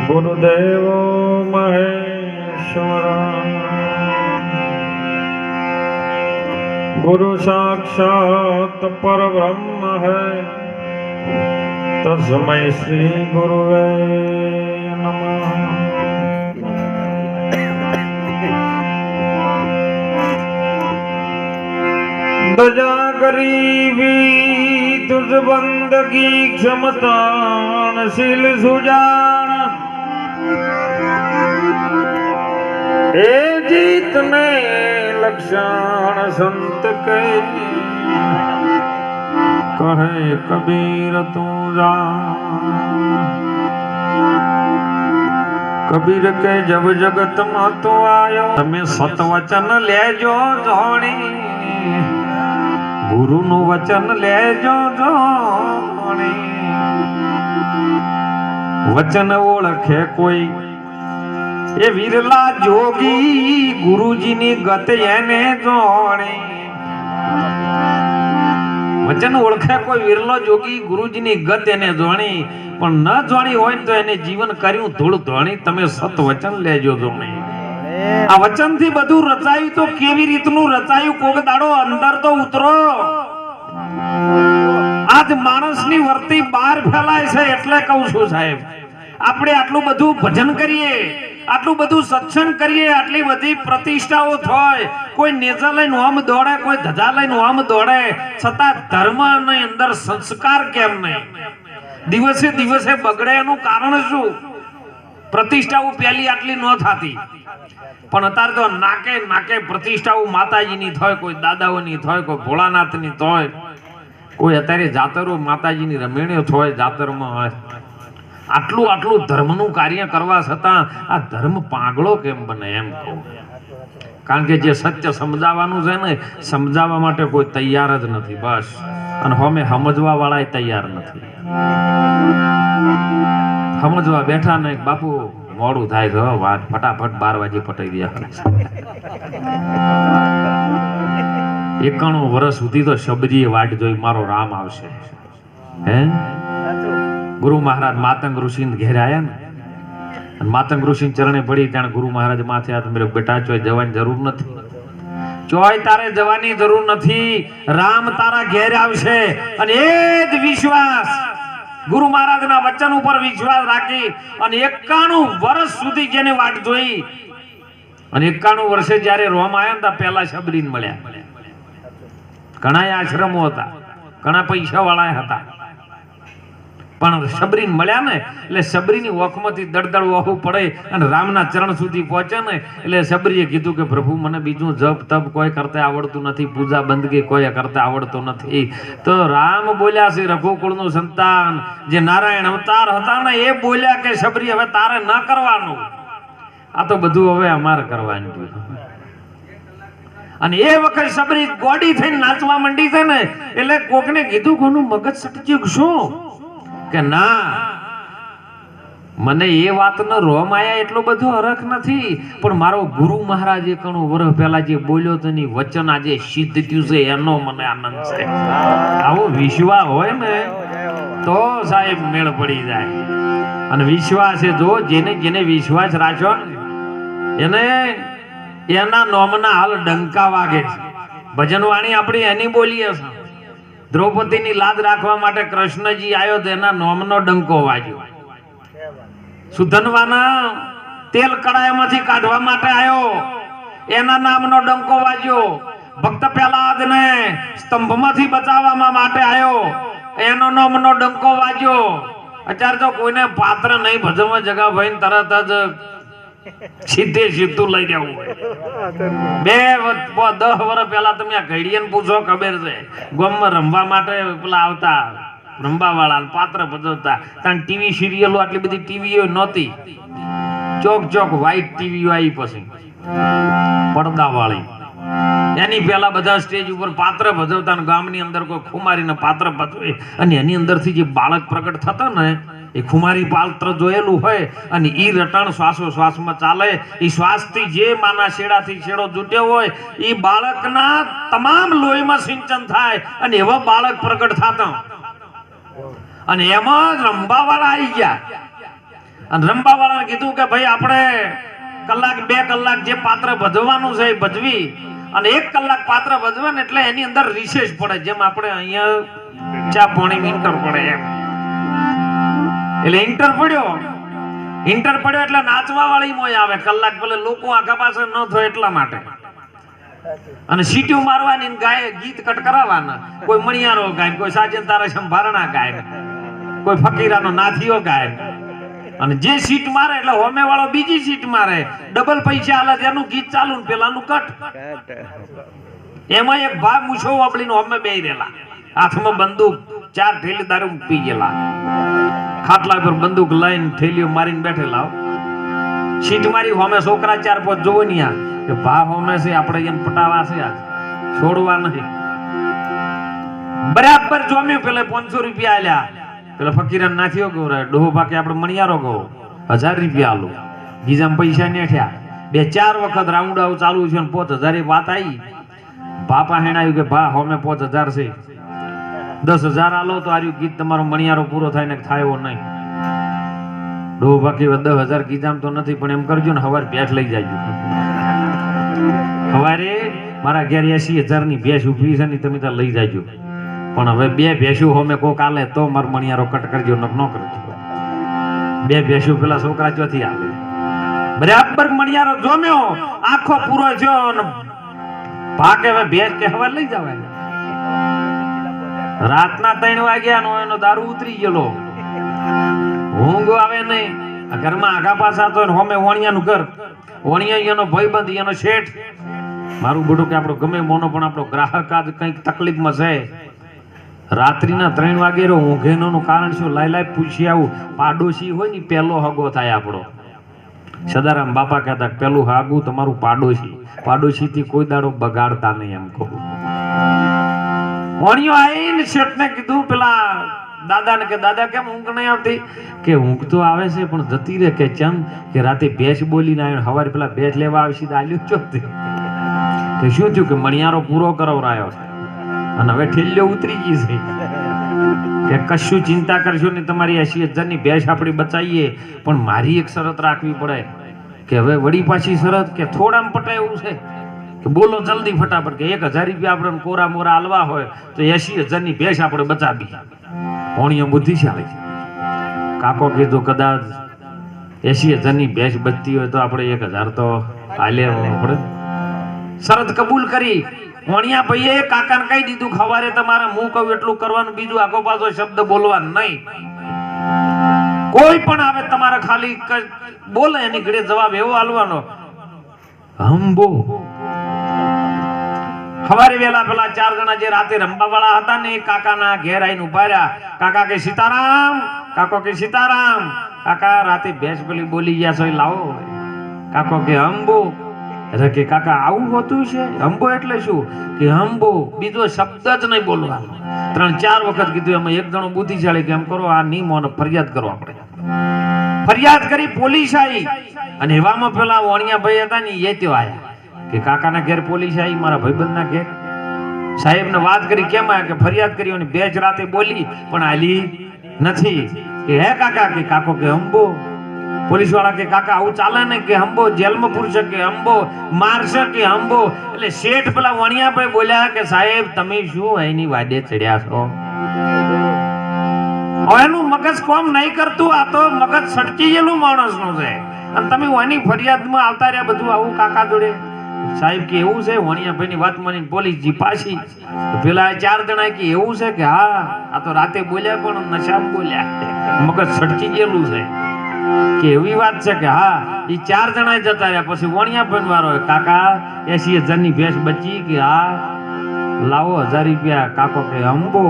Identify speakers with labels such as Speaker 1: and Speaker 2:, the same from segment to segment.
Speaker 1: गुरुदेवो महेश्वर गुरु साक्षात परब्रह्म है तस्मै श्री गुरुवे नमः। दया गरीबी तुझ बंदगी क्षमतानशील सुजान हे जीतने लक्षण संत के कहे कबीर तू जान। कबीर के जब जगत में तो आयो तमे सतवचन लेजो जोड़ी गुरु नु वचन लेजो जोड़ी। वचन ओळखे कोई ए वीरला जोगी गुरुजी नी गत एने जोड़ी। वचन ओळखे कोई वीरलो जोगी गुरुजी नी गत एने जोड़ी पण न जोड़ी होय तो एने जीवन कर्યું ધૂળ ધોણી। તમે સત વચન લેજો જોણી। આ વચન થી બધું રચાયું તો કેવી રીતનું રચાયું કોક દાડો અંદર તો ઉતરો। આજ માણસની વર્તી બહાર ફેલાય છે એટલે કહું છું સાહેબ આપણે આટલું બધું ભજન કરીએ આટલું બધું સત્સંગ કરીએ આટલી બધી પ્રતિષ્ઠાઓ થાય કોઈ નેજા લઈને આમ દોડે કોઈ ધજા લઈને આમ દોડે છતાં ધર્મની અંદર સંસ્કાર કેમ નહીં દિવસે દિવસે બગડે એનું કારણ શું? પ્રતિષ્ઠાઓ પહેલી આટલી ન થતી પણ અત્યારે તો નાકે નાકે પ્રતિષ્ઠાઓ માતાજીની થાય કોઈ દાદાઓની થાય કોઈ ભોળાનાથની થાય કોઈ અત્યારે જાતરો માતાજીની રમેણીઓ થાય જાતરમાં હોય। આટલું આટલું ધર્મનું કાર્ય કરવા છતાં આ ધર્મ પાગળો કેમ બને એમ કહું। કારણ કે જે સત્ય સમજાવવાનું છે ને સમજાવવા માટે કોઈ તૈયાર જ નથી બસ અને હમે સમજવા વાળા તૈયાર નથી। સમજવા બેઠા ને બાપુ મોડું થાય છે વાત ફટાફટ 12 વાગે પટાઈ દે। 91 વર્ષ સુધી તો શબરીએ વાટ જોઈ મારો રામ આવશે હે। ગુરુ મહારાજ માતંગ ઋષિ ઘેર આયા ને માતંગ ઋષિ ચરણે પડી ત્યાં ગુરુ મહારાજ માથે હાથ મેળ્યો બેટા ચોય જવાની જરૂર નથી ચોય તારે જવાની જરૂર નથી રામ તારા ઘેર આવશે। અને એ જ વિશ્વાસ ગુરુ મહારાજના વચન ઉપર વિશ્વાસ રાખી અને 91 વર્ષ સુધી જેને વાટ જોઈ અને 91 વર્ષે જ્યારે રોમ આયા ને પહેલા શબરીને મળ્યા। ઘણા આશ્રમો હતા ઘણા પૈસા વાળા હતા પણ શબરીને મળ્યા ને એટલે શબરીની ઓખમાંથી દળદળ વહવું પડે અને રામના ચરણ સુધી પહોંચે ને એટલે શબરીએ કીધું કે પ્રભુ મને બીજું જપ તપ કોઈ કરતા આવડતું નથી પૂજા બંદગી કોઈ કરતા આવડતો નથી। તો રામ બોલ્યા છે રઘુકુળનું સંતાન જે નારાયણ અવતાર હતા ને એ બોલ્યા કે શબરી હવે તારે ન કરવાનું આ તો બધું હવે અમારે કરવાનું। અને એ વખત શબરી ગોડી થઈને નાચવા માંડી છે ને એટલે કોકને કીધું કોનું મગજ સટક્યું શું કે ના મને એ વાતનો રોમ આયા એટલો બધો હરખ નથી પણ મારો ગુરુ મહારાજ 91 વર્ષ પહેલા જે બોલ્યો તો ની વચન આજે સિદ્ધ થયું છે એનો મને આનંદ છે। આવો વિશ્વાસ હોય ને તો સાહેબ મેળ પડી જાય અને વિશ્વાસ એ જો જેને જેને વિશ્વાસ રાખ્યો એને એના નોમના હાલ ડંકા વાગે છે। ભજન વાણી આપણી એની બોલીએ છે દ્રૌપદીની લાજ રાખવા માટે કૃષ્ણજી આવ્યો તો એના નોમનો ડંકો વાગ્યો। સુધનવાના તેલ કડાઈમાંથી કાઢવા માટે આવ્યો એના નામનો ડંકો વાગ્યો। ભક્ત પ્રહલાદને સ્તંભમાંથી બચાવવા માટે આવ્યો એનો નામનો ડંકો વાગ્યો। અત્યારે તો કોઈને પાત્ર નહીં ભજનમાં જગા ભાઈ તરત જ સીધે સીધું લઈ જવું હોય। 10 વર્ષ પહેલા તમે આ ઘડિયાને પૂછો ખબર છે ગામમાં રમવા માટે પેલા આવતા રમવા વાળા પાત્ર ભજવતા કારણ ટીવી સિરિયલો આટલી બધી ટીવીઓ નહોતી ચોક ચોક વ્હાઈટ ટીવીઓ આવી પછી પડદા વાળી એની પહેલા બધા સ્ટેજ ઉપર પાત્ર ભજવતા ને ગામની અંદર કોઈ ખુમારીને પાત્ર ભજવે અને એની અંદરથી જે બાળક પ્રગટ થતા ને એ ખુમારી પાત્ર જોયેલું હોય અને ઈ રટણ શ્વાસોશ્વાસમાં ચાલે એ શ્વાસથી જે માના શેડાથી શેડો જુટ્યો હોય એ બાળકના તમામ લોહીમાં સિંચન થાય અને એવા બાળક પ્રગટ થતા અને એમાં રંબાવાળા આવી ગયા અને રંબા વાળાને કીધું કે ભાઈ આપણે કલાક 2 કલાક જે પાત્ર ભજવવાનું છે એ ભજવી, અને 1 કલાક પાત્ર ભજવે ને એટલે એની અંદર રિસેસ પડે, જેમ આપણે અહીંયા ચા પાણી ઇન્ટર પડે એમ. એટલે ઇન્ટર પડ્યો એટલે નાચવા વાળી મોય આવે કલાક પેલે લોકો આગા પાસે ન થાય એટલા માટે. અને સીટીઓ મારવાની ગાય ગીત કટ કરાવવાના, કોઈ મણિયારો ગાય, કોઈ સાજન તારા સંભારણા ગાય, કોઈ ફકીરાનો નાથીઓ ગાય. અને જે સીટ મારે એટલે હોમે વાળો બીજી સીટ મારે, ડબલ પૈસા આલે એનું ગીત ચાલુ ને પેલાનું કટ. એમાં એક ભાઈ મૂછો વાપડીને હોમે બેહી રહેલા, હાથમાં બંદૂક, 4 ઠેલી દારૂ પી ગયેલા, ખાટલા પર બંદૂક લઈને થેલીઓ મારીને બેઠેલા. સીટ મારી હોમે છોકરા 4-5 જોવો નહીં કે ભા હોમે છે આપણે એને પટાવા છે, આજ છોડવા નહીં. બરાબર જોમ્યું, પેલે 500 રૂપિયા આલ્યા, પેલા ફકીરાને નાથીઓ ગૌરાય, ડોહો બાકી આપણે મણિયારો ગૌ 1000 રૂપિયા આલો, ગીજામાં પૈસા નેઠ્યા. 2-4 વખત રાઉન્ડ આવ ચાલુ છે ને 5000 વાત આવી. બાપા હેણાયું કે ભા હોમે 5000 છે, 10000 આલો તો આર્યું ગીત તમારો મણિયારો પૂરો થાય ને થાય એવો નહીં. ડોહો બાકી 10000 ગીજામ તો નથી, પણ એમ કરજો ને હવારે ભેંસ લઈ જાજો. હવારે મારા ઘેર 80000 ની ભેંસ ઉભી છે ને તમે ત્યાં લઈ જાજો, પણ હવે 2 ભેંસું હોમે કોક આલે તો મારો મણિયારો કટ કરજો, ન કરજો. 2 ભેંસું પેલા છોકરા ચોથી આલે. બરાબર મણિયારો જોમ્યો, આખો પૂરો થયો ને ભાગે હવે ભેંસ કે હવારે લઈ જવાય. રાતના 3 વાગ્યા નો એનો દારૂ ઉતરી ગયેલો, ઊંઘ આવે નહીં. ઘરમાં આગા પાછા તો હોમે વણિયાનું ઘર, વણિયા એનો ભાઈબંધ, એનો શેઠ. મારું બધું કે આપણો ગમે મોનો પણ આપણો ગ્રાહક આજ કંઈક તકલીફમાં છે. રાત્રિના 3 વાગે ઊંઘેનું કારણ શું? લાઈ પૂછી આવું. પાડોશી હોય ને પહેલો હગો થાય આપણો. સદારામ બાપા કહેતા પેલું હાગું તમારું પાડોશી, પાડોશી થી કોઈ દાડો બગાડતા નહીં એમ કહું. વણિયો આવીને શેઠને કીધું પેલા દાદાને કે દાદા કેમ ઊંઘ નહીં આવતી? કે ઊંઘ તો આવે છે પણ જતી રહે. કે ચમ? કે રાતે ભેંસ બોલીને આવ્યો, સવારે પેલા ભેંસ લેવા આવી સીધા આલ્યું ચોથી. કે શું થયું? કે મણિયારો પૂરો કરાવરાયો છે અને હવે ઠેલ્યો ઉતરી ગઈ છે. કે કશું ચિંતા કરશો ને, તમારી 80000 ની ભેંસ આપણી બચાવીએ, પણ મારી એક શરત રાખવી પડે. કે હવે વળી પાછી શરત કે થોડામાં પટાય એવું છે કે બોલો જલ્દી ફટાફટ. કે 1000 રૂપિયા આપણે કોરા મોરા હાલવા હોય તો 80000 ની ભેંસ આપણે બચાવી. હોણીઓ બુદ્ધિશાળી છે. કાકો કીધું કદાચ 80000 ની ભેંસ બચતી હોય તો આપણે 1000 તો હાલે પડે. શરત કબૂલ કરી. વણિયા ભાઈએ કાકાને કહી દીધું ખવારે તમારે હું કહું એટલું કરવાનું, બીજું આગો પાછો શબ્દ બોલવાનું નહીં. કોઈ પણ આવે તમારે ખાલી બોલે એની ઘડે જવાબ એવો આલવાનો, હંબો. ખવારે વેલા પેલા 4 જણા જે રાતે રંબા વાળા હતા ને, કાકાના ઘેર આવીને ઉભા રહ્યા. કાકા કે સીતારામ, કાકો કે સીતારામ. કાકા રાતે ભેંસ પેલી બોલી ગયા છો લાવો. કાકો કે હંબો. એટલે કે કાકા આવું હોતું છે? હંબો એટલે શું? કે હંબો, બીજો શબ્દ જ નહીં બોલવાનો. 3-4 વખત કીધું. એમાં એક જણો બુદ્ધિશાળી કે એમ કરો આ નિયમો ફરિયાદ કરો. આપણે ફરિયાદ કરી, પોલીસ આવી. અને એવામાં પેલા વણિયા ભાઈ હતા ને એ ત્યાં આવ્યા કે કાકાના ઘેર પોલીસ આવી, મારા ભાઈબંધના ઘેર. સાહેબને વાત કરી, કેમ આવ્યા? કે ફરિયાદ કરી અને ભેંસ રાતે બોલી પણ હાલી નથી. કે હે કાકા? કે કાકો કે હંબો. પોલીસ વાળા કે કાકા આવું ચાલે ને? કે હંબો જેલમાં પૂરશે, કે હંબો મારશે, કે હંબો. એટલે શેઠ પેલા વણિયાભાઈ બોલ્યા કે સાહેબ તમે શું એની વાડે ચડ્યા છો? એનું મગજ કોમ નહીં કરતું, આ તો મગજ સટકી ગયેલું માણસનું છે. અને તમે એની ફરિયાદમાં આવતા રહ્યા બધું આવું કાકા જોડે. સાહેબ કે એવું છે? વણિયાભાઈ ની વાત માનીને પોલીસ જી પાછી. પેલા 4 જણા કે એવું છે? કે હા, આ તો રાતે બોલ્યા પણ નશામાં બોલ્યા, મગજ સટકી ગયેલું છે. કે એવી વાત છે? કે હા. એ 4 જણા જતા રહ્યા. પછી વણિયાભાઈ વારો, કાકા 80000 ની ભેંસ બચી? કે હા લાવો 1000 રૂપિયા. કાકો કે હંબો.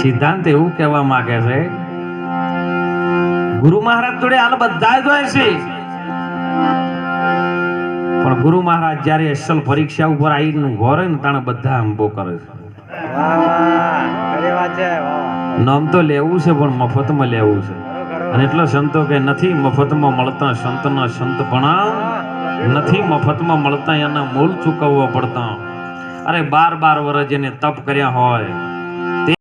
Speaker 1: સિદ્ધાંત એવું કહેવા માંગે છે, ગુરુ મહારાજ જોડે હાલ બધા જ હોય છે, પણ ગુરુ મહારાજ જયારે અસલ પરીક્ષા ઉપર આવીને ઘોરે ને તાણે બધા હંબો કરે છે. નામ તો લેવું છે પણ મફતમાં લેવું છે. અને એટલો સંતો કે નથી મફતમાં મળતા સંતના સંતપણા, નથી મફતમાં મળતા એના મૂળ ચૂકવવા પડતા. અરે 12 વર્ષ જેને તપ કર્યા હોય,